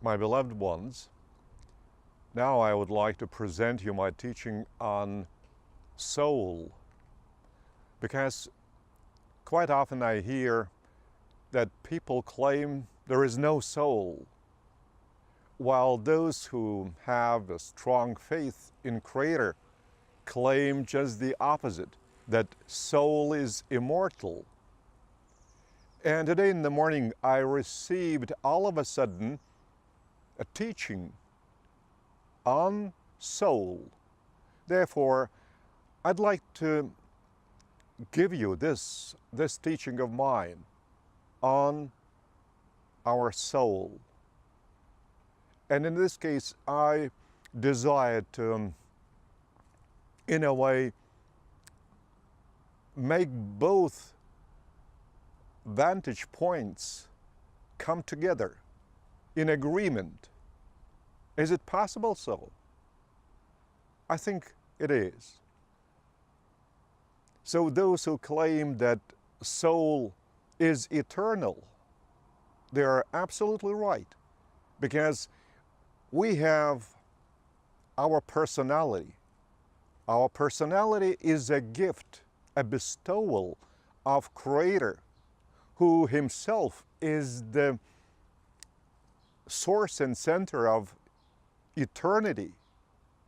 My beloved ones, now I would like to present you my teaching on soul, because quite often I hear that people claim there is no soul, while those who have a strong faith in Creator claim just the opposite, that soul is immortal. And today in the morning I received all of a sudden a teaching on soul. Therefore, I'd like to give you this teaching of mine on our soul. And in this case, I desire to, in a way, make both vantage points come together in agreement. Is it possible so? I think it is. So those who claim that soul is eternal, they are absolutely right, because we have our personality. Our personality is a gift, a bestowal of Creator, who Himself is the source and center of eternity.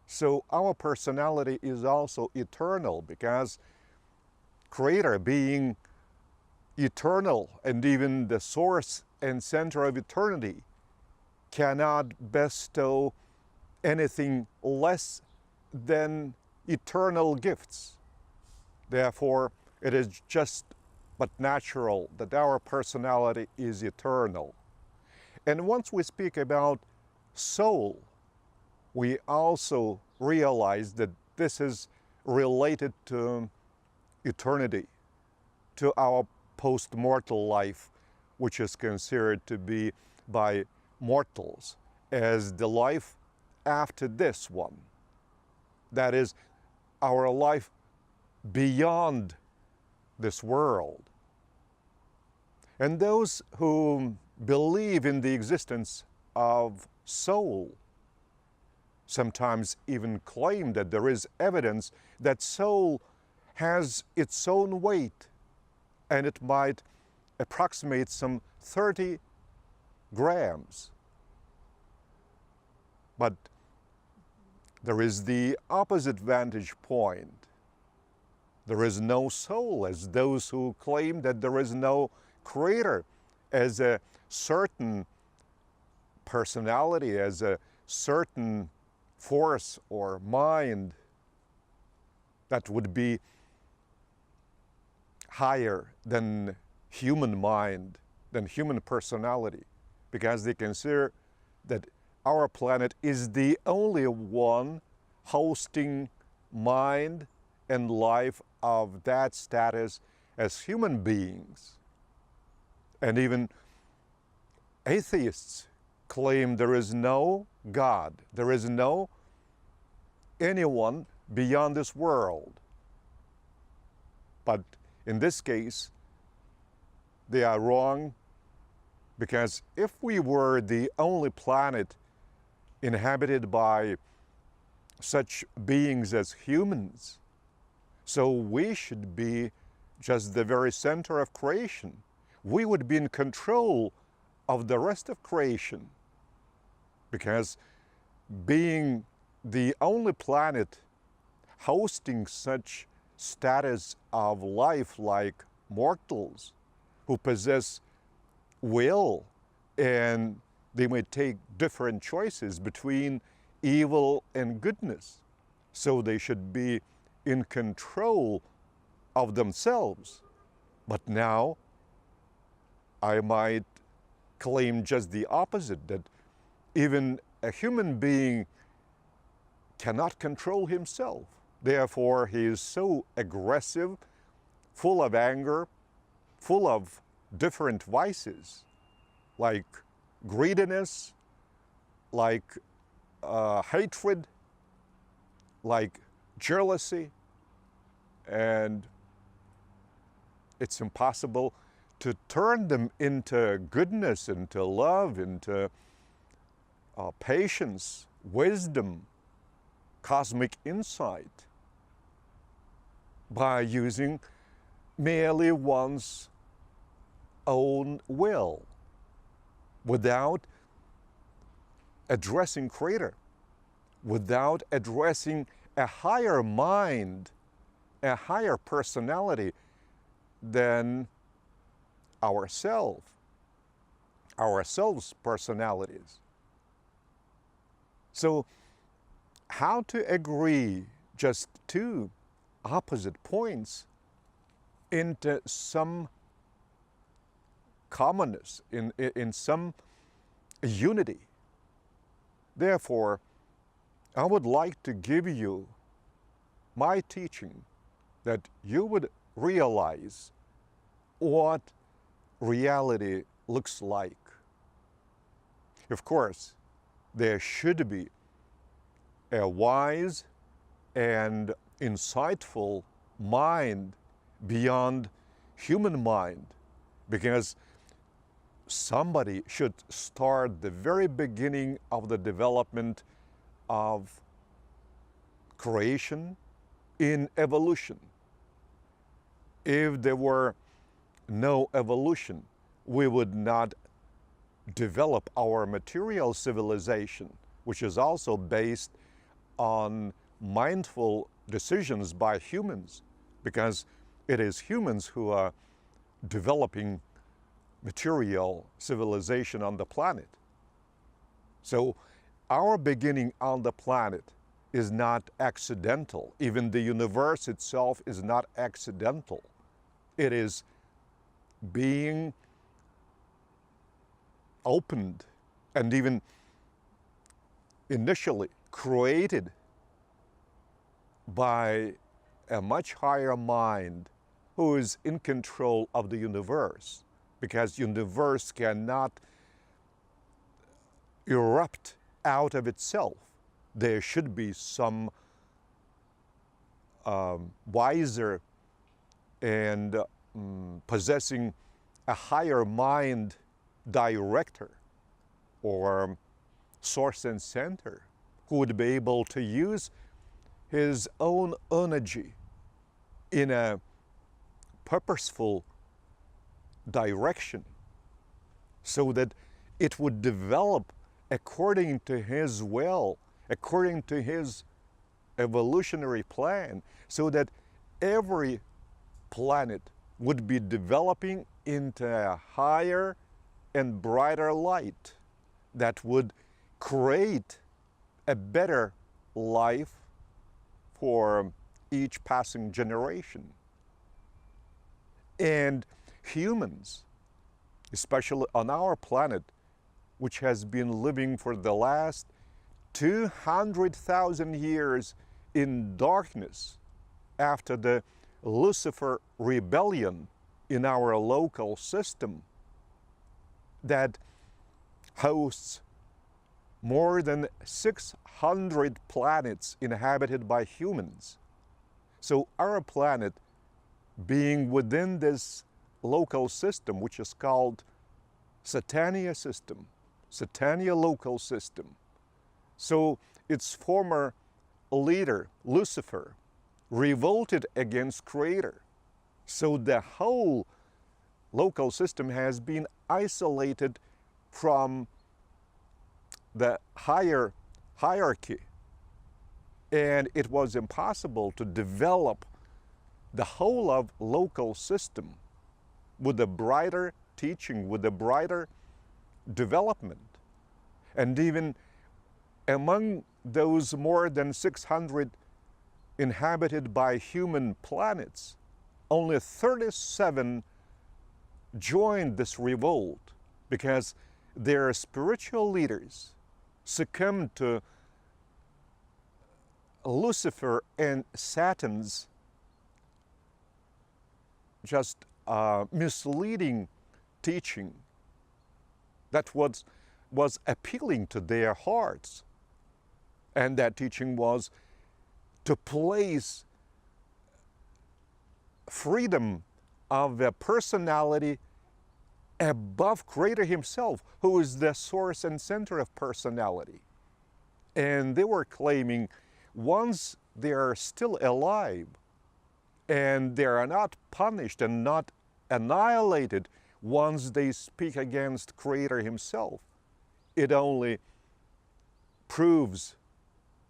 So our personality is also eternal, because Creator, being eternal and even the source and center of eternity, cannot bestow anything less than eternal gifts. Therefore, it is just but natural that our personality is eternal. And once we speak about soul, we also realize that this is related to eternity, to our post-mortal life, which is considered to be by mortals as the life after this one. That is, our life beyond this world. And those who believe in the existence of soul sometimes even claim that there is evidence that soul has its own weight, and it might approximate some 30 grams. But there is the opposite vantage point. There is no soul, as those who claim that there is no Creator, as a certain personality, as a certain force or mind that would be higher than human mind, than human personality, because they consider that our planet is the only one hosting mind and life of that status as human beings. And even atheists claim there is no God, there is no anyone beyond this world. But in this case, they are wrong, because if we were the only planet inhabited by such beings as humans, so we should be just the very center of creation. We would be in control of the rest of creation, because being the only planet hosting such status of life like mortals who possess will, and they may take different choices between evil and goodness, so they should be in control of themselves. But now I might claim just the opposite, that even a human being cannot control himself. Therefore, he is so aggressive, full of anger, full of different vices, like greediness, like hatred, like jealousy, and it's impossible to turn them into goodness, into love, into patience, wisdom, cosmic insight by using merely one's own will without addressing Creator, without addressing a higher mind, a higher personality than ourselves personalities. So how to agree just two opposite points into some commonness, in some unity? Therefore, I would like to give you my teaching that you would realize what reality looks like. Of course, there should be a wise and insightful mind beyond human mind, because somebody should start the very beginning of the development of creation in evolution. If there were no evolution, we would not develop our material civilization, which is also based on mindful decisions by humans, because it is humans who are developing material civilization on the planet. So our beginning on the planet is not accidental. Even the universe itself is not accidental. It is being opened and even initially created by a much higher mind who is in control of the universe, because universe cannot erupt out of itself. There should be some wiser and possessing a higher mind director or source and center who would be able to use his own energy in a purposeful direction so that it would develop according to his will, according to his evolutionary plan, so that every planet would be developing into a higher and brighter light that would create a better life for each passing generation. And humans, especially on our planet, which has been living for the last 200,000 years in darkness after the Lucifer rebellion in our local system that hosts more than 600 planets inhabited by humans. So our planet, being within this local system, which is called Satania system, Satania local system. So its former leader, Lucifer, revolted against Creator. So the whole local system has been isolated from the higher hierarchy. And it was impossible to develop the whole of local system with a brighter teaching, with a brighter development. And even among those more than 600 inhabited by human planets, only 37 joined this revolt because their spiritual leaders succumbed to Lucifer and Satan's just misleading teaching that was appealing to their hearts. And that teaching was to place freedom of a personality above Creator himself, who is the source and center of personality. And they were claiming once they are still alive and they are not punished and not annihilated once they speak against Creator himself, it only proves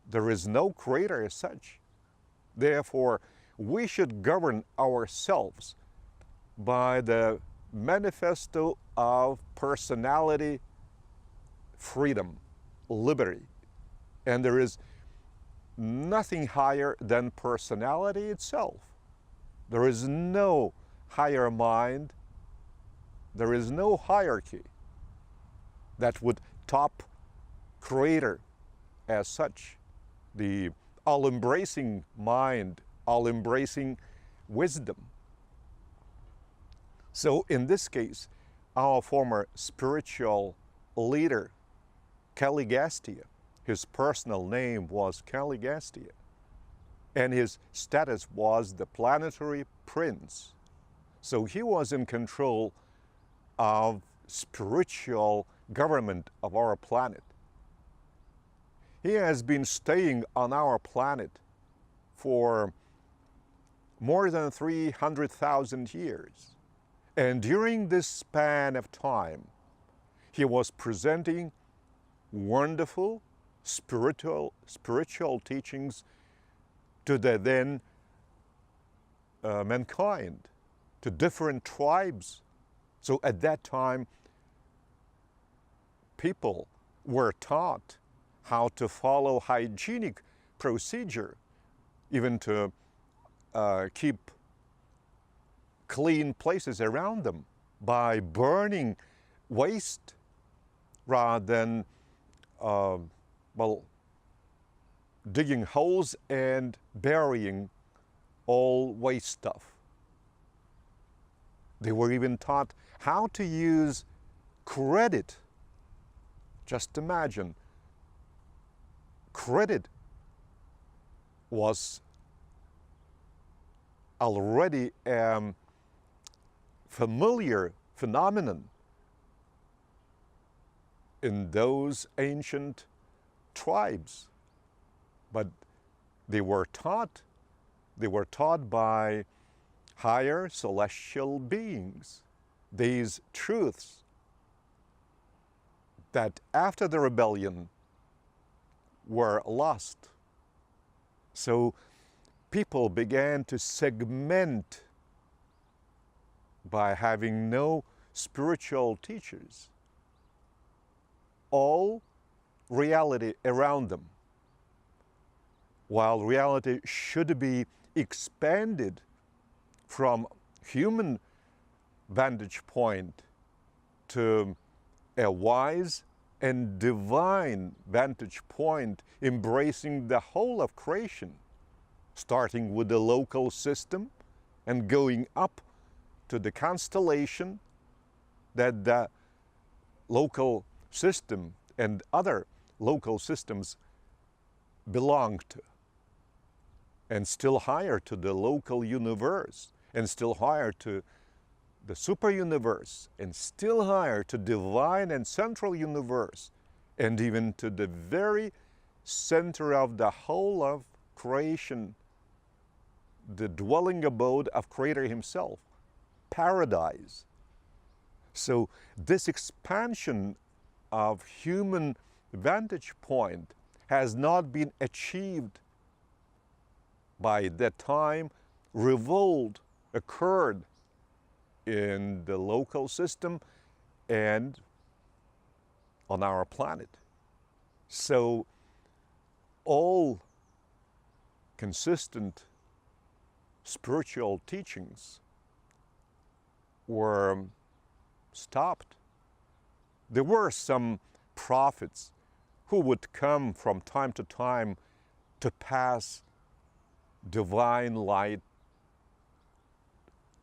there is no Creator as such. Therefore, we should govern ourselves by the manifesto of personality, freedom, liberty. And there is nothing higher than personality itself. There is no higher mind. There is no hierarchy that would top Creator as such. The all-embracing mind, all-embracing wisdom. So in this case, our former spiritual leader, Caligastia, his personal name was Caligastia, and his status was the planetary prince. So he was in control of spiritual government of our planet. He has been staying on our planet for more than 300,000 years. And during this span of time, he was presenting wonderful spiritual teachings to the then mankind, to different tribes. So at that time, people were taught how to follow hygienic procedure, even to keep clean places around them by burning waste rather than digging holes and burying all waste stuff. They were even taught how to use credit. Just imagine, credit was already a familiar phenomenon in those ancient tribes. But they were taught by higher celestial beings these truths that after the rebellion were lost. So people began to segment by having no spiritual teachers all reality around them, while reality should be expanded from human vantage point to a wise and divine vantage point, embracing the whole of creation, starting with the local system and going up to the constellation that the local system and other local systems belong to, and still higher to the local universe, and still higher to the super universe, and still higher to divine and central universe, and even to the very center of the whole of creation, the dwelling abode of Creator himself, Paradise. So this expansion of human vantage point has not been achieved by that time. Revolt occurred in the local system and on our planet. So all consistent spiritual teachings were stopped. There were some prophets who would come from time to time to pass divine light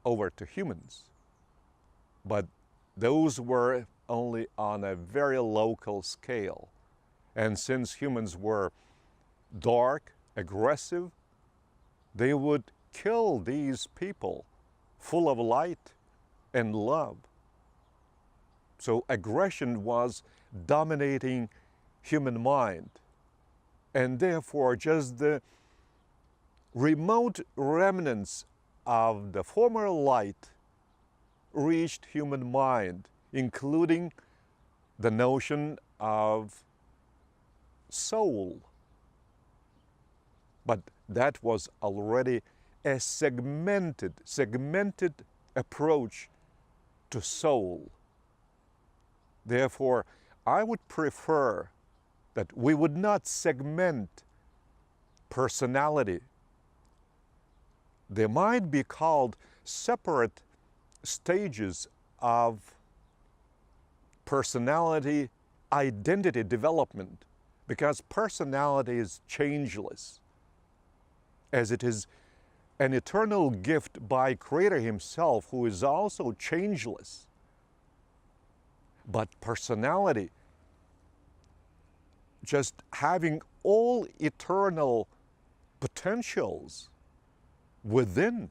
over to humans. But those were only on a very local scale. And since humans were dark, aggressive, they would kill these people full of light and love. So aggression was dominating human mind. And therefore, just the remote remnants of the former light reached human mind, including the notion of soul. But that was already a segmented approach to soul. Therefore, I would prefer that we would not segment personality. There might be called separate stages of personality identity development, because personality is changeless, as it is an eternal gift by Creator Himself, who is also changeless. But personality, just having all eternal potentials within,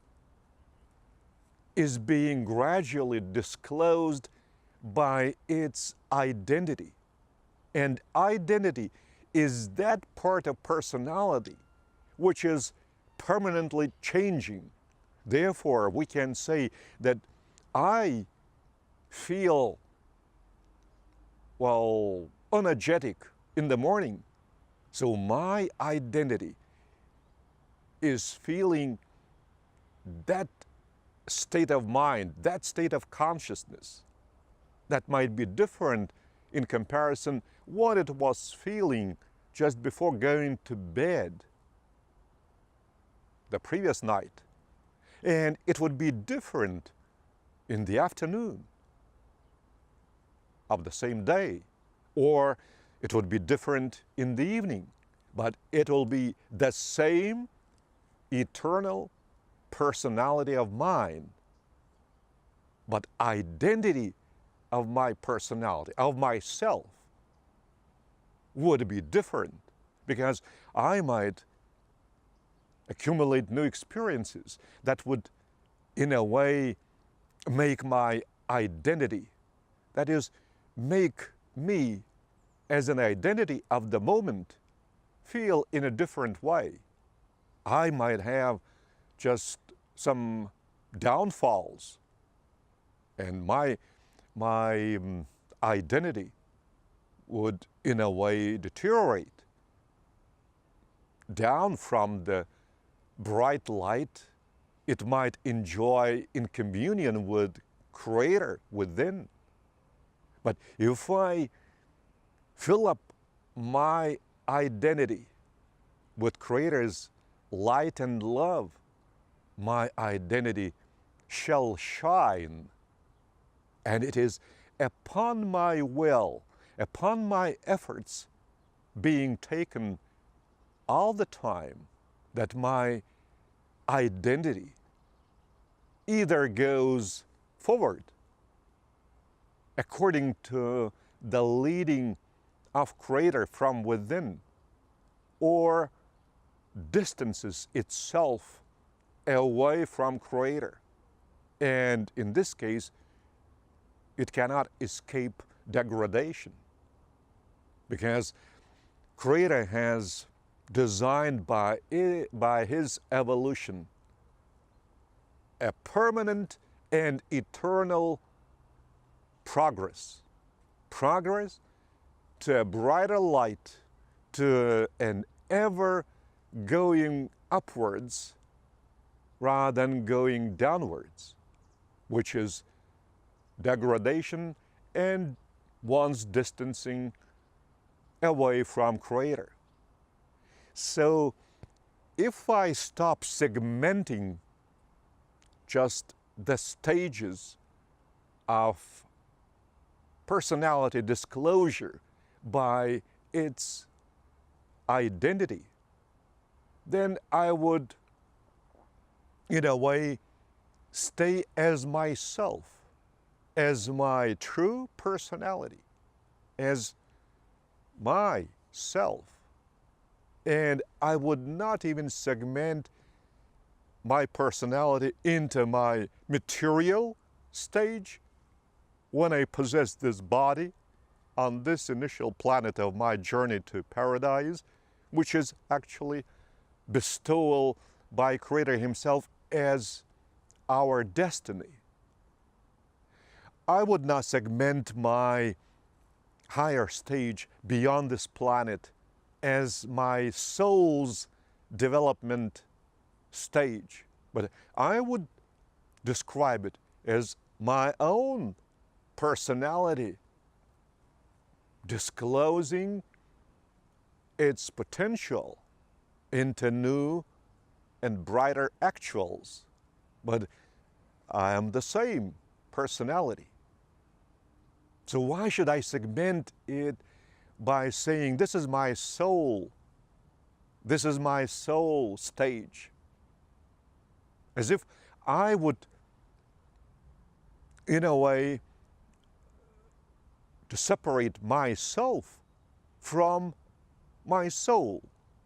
is being gradually disclosed by its identity. And identity is that part of personality which is permanently changing. Therefore, we can say that I feel, energetic in the morning. So my identity is feeling that state of mind, that state of consciousness. That might be different in comparison what it was feeling just before going to bed the previous night. And it would be different in the afternoon of the same day, or it would be different in the evening, but it will be the same eternal personality of mine. But identity of my personality, of myself, would be different, because I might accumulate new experiences that would, in a way, make my identity, that is, make me as an identity of the moment feel in a different way. I might have just some downfalls, and my identity would, in a way, deteriorate down from the bright light it might enjoy in communion with Creator within. But if I fill up my identity with Creator's light and love, my identity shall shine. And it is upon my will, upon my efforts being taken all the time, that my identity either goes forward according to the leading of Creator from within, or distances itself away from Creator. And in this case, it cannot escape degradation, because Creator has designed by His evolution a permanent and eternal progress to a brighter light, to an ever going upwards rather than going downwards, which is degradation and one's distancing away from Creator. So if I stop segmenting just the stages of personality disclosure by its identity, then I would, in a way, stay as myself, as my true personality, as myself. And I would not even segment my personality into my material stage when I possessed this body on this initial planet of my journey to paradise, which is actually bestowal by Creator Himself as our destiny. I would not segment my higher stage beyond this planet as my soul's development stage, but I would describe it as my own personality disclosing its potential into new and brighter actuals. But I am the same personality. So why should I segment it by saying, this is my soul, this is my soul stage? As if I would, in a way, to separate myself from my soul.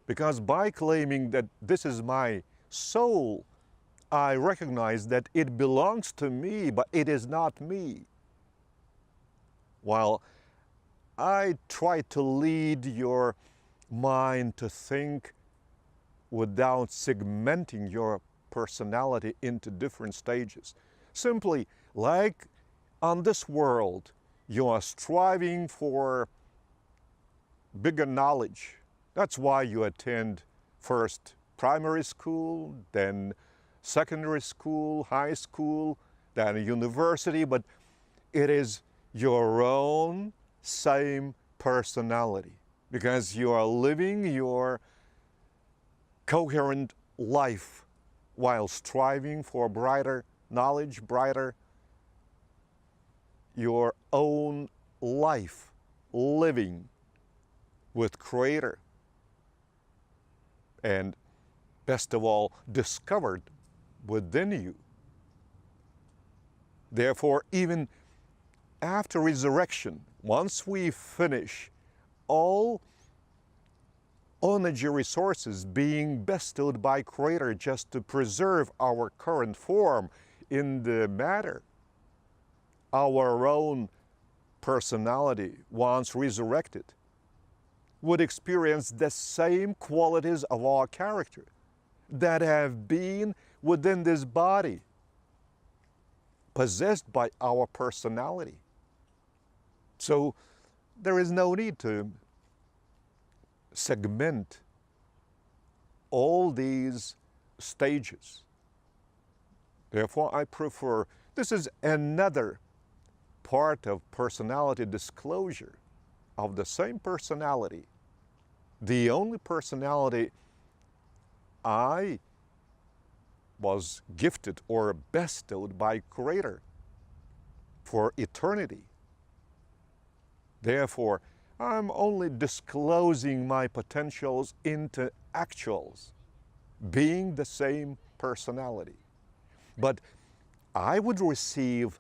Because by claiming that this is my soul, I recognize that it belongs to me, but it is not me. While I try to lead your mind to think without segmenting your personality into different stages. Simply, like on this world, you are striving for bigger knowledge. That's why you attend first primary school, then secondary school, high school, then a university, but it is your own same personality because you are living your coherent life while striving for brighter knowledge, brighter your own life, living with Creator. And best of all, discovered within you. Therefore, even after resurrection, once we finish all energy resources being bestowed by Creator just to preserve our current form in the matter, our own personality, once resurrected, would experience the same qualities of our character that have been within this body, possessed by our personality. So there is no need to segment all these stages. Therefore, I prefer, this is another part of personality disclosure of the same personality. The only personality I was gifted or bestowed by Creator for eternity. Therefore, I'm only disclosing my potentials into actuals, being the same personality. But I would receive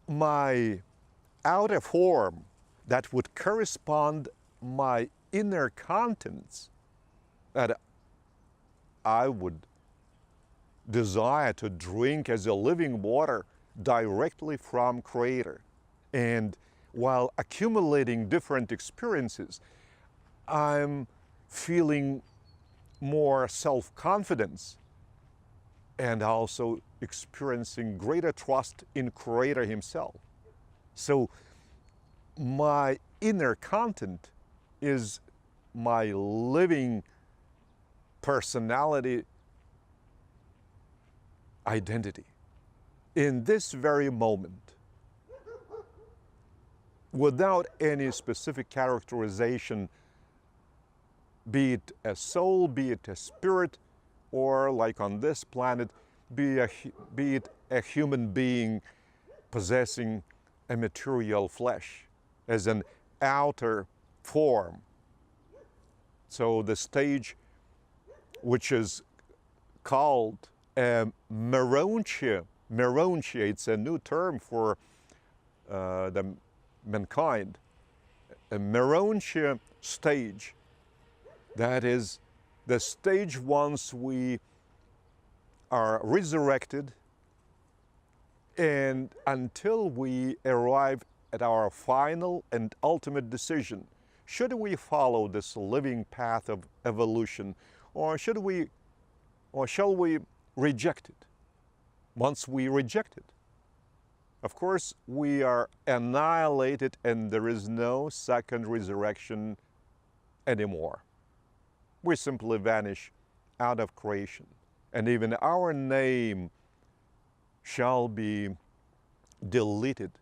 my outer form that would correspond my inner contents that I would desire to drink as a living water directly from Creator. And while accumulating different experiences, I'm feeling more self-confidence and also experiencing greater trust in Creator Himself. So my inner content is my living personality identity. In this very moment, without any specific characterization, be it a soul, be it a spirit, or like on this planet, be it a human being possessing a material flesh as an outer form. So the stage which is called merontia, it's a new term for the mankind, a merontia stage, that is the stage once we are resurrected And until we arrive at our final and ultimate decision, should we follow this living path of evolution, or shall we reject it? Once we reject it, of course, we are annihilated and there is no second resurrection anymore. We simply vanish out of creation, and even our name shall be deleted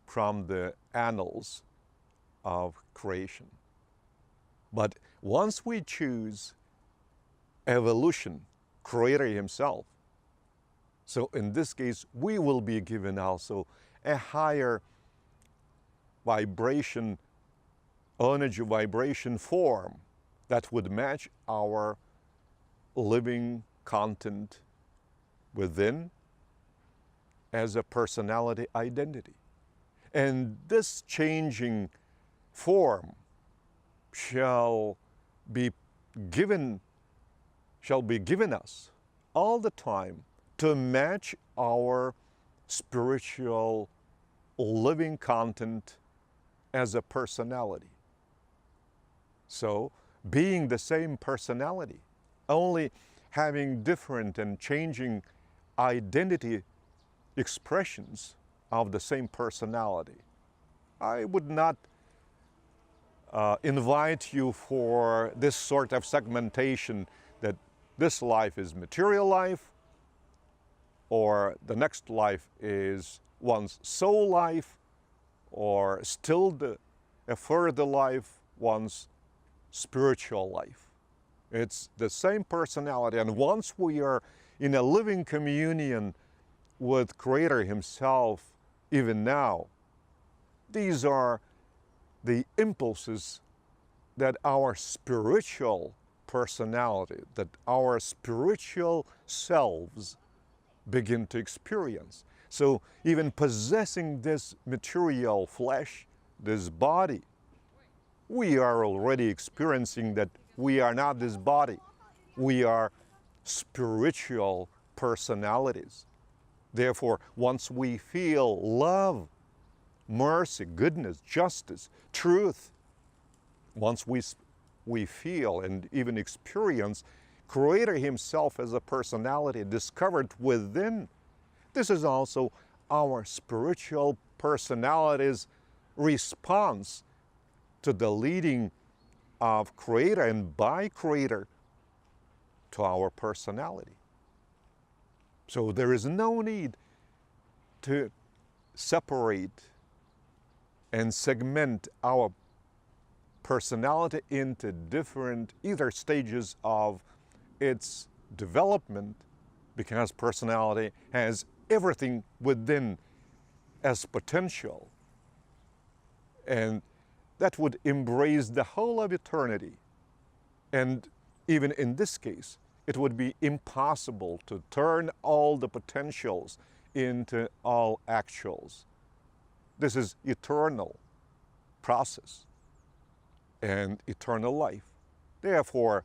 from the annals of creation. But once we choose evolution, Creator Himself, so in this case, we will be given also a higher vibration, energy vibration form that would match our living content within as a personality identity. And this changing form shall be given us all the time to match our spiritual living content as a personality. So, being the same personality, only having different and changing identity expressions of the same personality, I would not invite you for this sort of segmentation that this life is material life, or the next life is one's soul life, or still a further life, one's spiritual life. It's the same personality, and once we are in a living communion with Creator Himself, even now, these are the impulses that our spiritual personality, that our spiritual selves begin to experience. So even possessing this material flesh, this body, we are already experiencing that we are not this body. We are spiritual personalities. Therefore, once we feel love, mercy, goodness, justice, truth, once we feel and even experience Creator Himself as a personality discovered within, this is also our spiritual personality's response to the leading of Creator and by Creator to our personality. So there is no need to separate and segment our personality into different either stages of its development, because personality has everything within as potential, and that would embrace the whole of eternity. And even in this case, it would be impossible to turn all the potentials into all actuals. This is eternal process and eternal life. Therefore,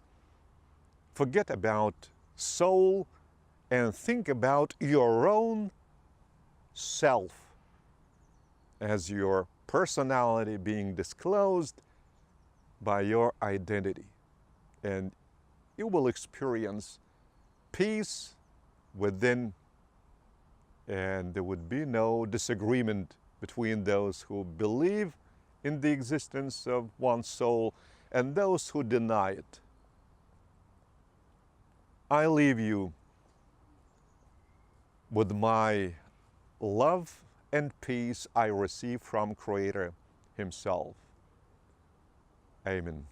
forget about soul and think about your own self as your personality being disclosed by your identity. And you will experience peace within, and there would be no disagreement between those who believe in the existence of one soul and those who deny it. I leave you with my love and peace I receive from Creator Himself. Amen.